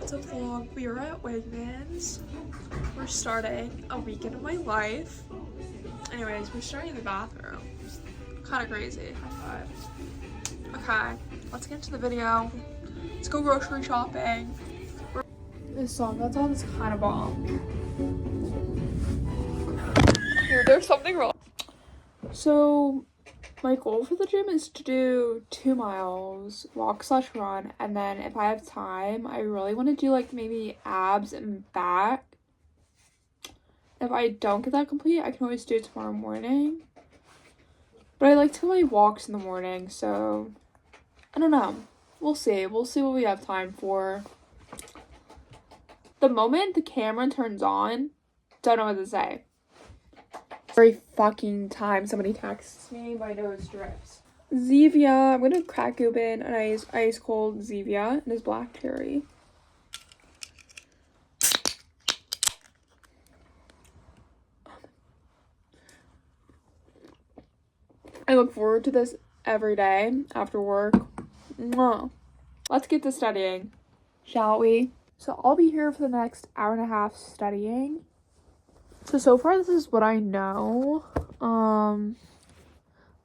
It's a vlog. We are at Wegmans. We're starting a weekend of my life. Anyways, we're starting in the bathroom. Kind of crazy. High five. Okay, let's get into the video. Let's go grocery shopping. This song that's on is kind of bomb. Dude, there's something wrong. So, my goal for the gym is to do 2 miles, walk/run, and then if I have time, I really want to do like maybe abs and back. If I don't get that complete, I can always do it tomorrow morning. But I like to do my walks in the morning, so I don't know. We'll see. We'll see what we have time for. The moment the camera turns on, don't know what to say. Every fucking time somebody texts me, my nose drips. Zevia. I'm gonna crack open an ice cold Zevia, and it's black cherry. I look forward to this every day after work. Mwah. Let's get to studying, shall we? So I'll be here for the next hour and a half studying. So far this is what I know.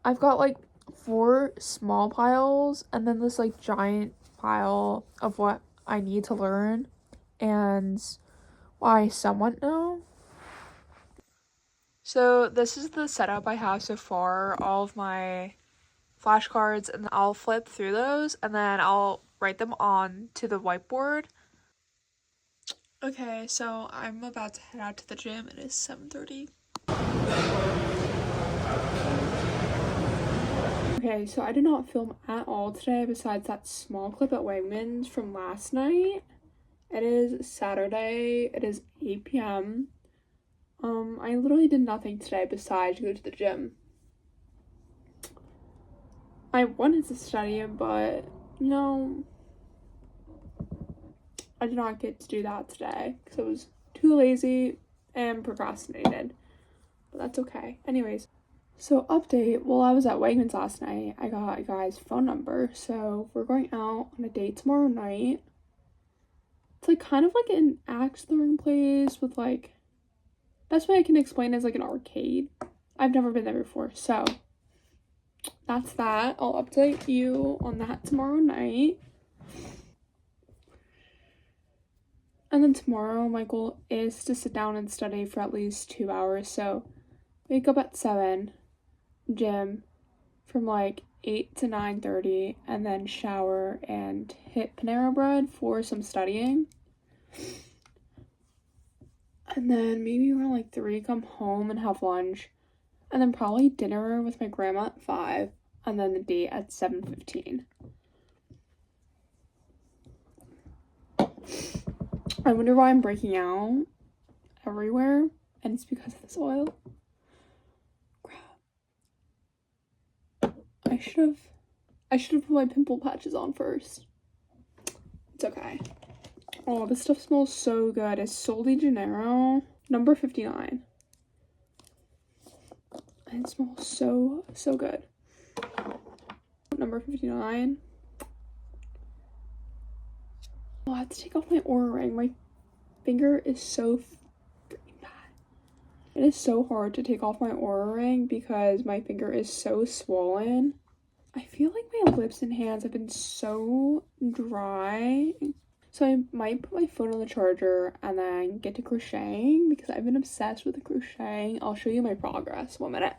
I've got like 4 small piles and then this like giant pile of what I need to learn and what I somewhat know. So this is the setup I have so far, all of my flashcards, and I'll flip through those and then I'll write them on to the whiteboard. Okay, so I'm about to head out to the gym. It is 7:30. Okay, so I did not film at all today besides that small clip at Wegmans from last night. It is Saturday. It is 8 p.m. I literally did nothing today besides go to the gym. I wanted to study, but no, I did not get to do that today because I was too lazy and procrastinated. But that's okay. Anyways, so update. While I was at Wegmans last night, I got a guy's phone number. So we're going out on a date tomorrow night. It's like kind of like an axe throwing place with like, best way I can explain it is like an arcade. I've never been there before, so that's that. I'll update you on that tomorrow night. And then tomorrow, my goal is to sit down and study for at least 2 hours. So wake up at 7, gym from like 8 to 9:30, and then shower and hit Panera Bread for some studying. And then maybe around like 3, come home and have lunch. And then probably dinner with my grandma at 5. And then the date at 7:15. I wonder why I'm breaking out everywhere. And it's because of this oil. Crap. I should have put my pimple patches on first. It's okay. Oh, this stuff smells so good. It's Sol de Janeiro, number 59. And it smells so good. Number 59. Oh, I have to take off my Aura ring. My finger is so freaking bad. It is so hard to take off my Aura ring because my finger is so swollen. I feel like my lips and hands have been so dry. So I might put my phone on the charger and then get to crocheting because I've been obsessed with the crocheting. I'll show you my progress. 1 minute.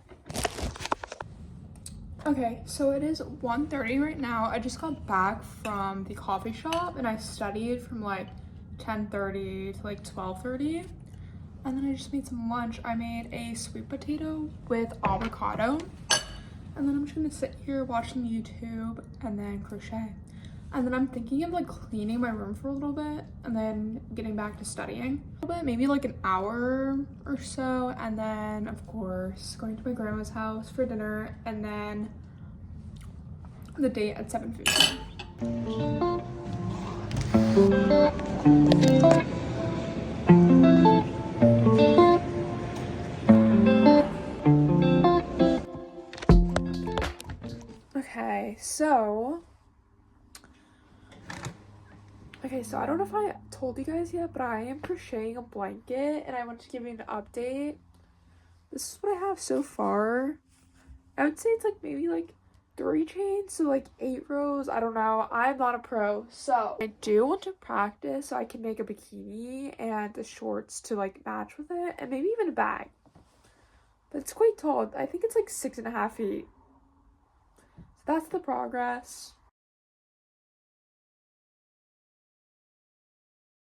Okay, so it is 1:30 right now. I just got back from the coffee shop and I studied from like 10:30 to like 12:30. And then I just made some lunch. I made a sweet potato with avocado. And then I'm just gonna sit here watching YouTube and then crochet. And then I'm thinking of like cleaning my room for a little bit and then getting back to studying a little bit, maybe like an hour or so. And then of course going to my grandma's house for dinner and then the date at 7:15. Okay, so Okay, so I don't know if I told you guys yet, but I am crocheting a blanket and I want to give you an update. This is what I have so far. I would say it's like maybe like 3 chains, so like 8 rows. I don't know. I'm not a pro, so I do want to practice so I can make a bikini and the shorts to like match with it, and maybe even a bag. But it's quite tall. I think it's like 6.5 feet. So that's the progress.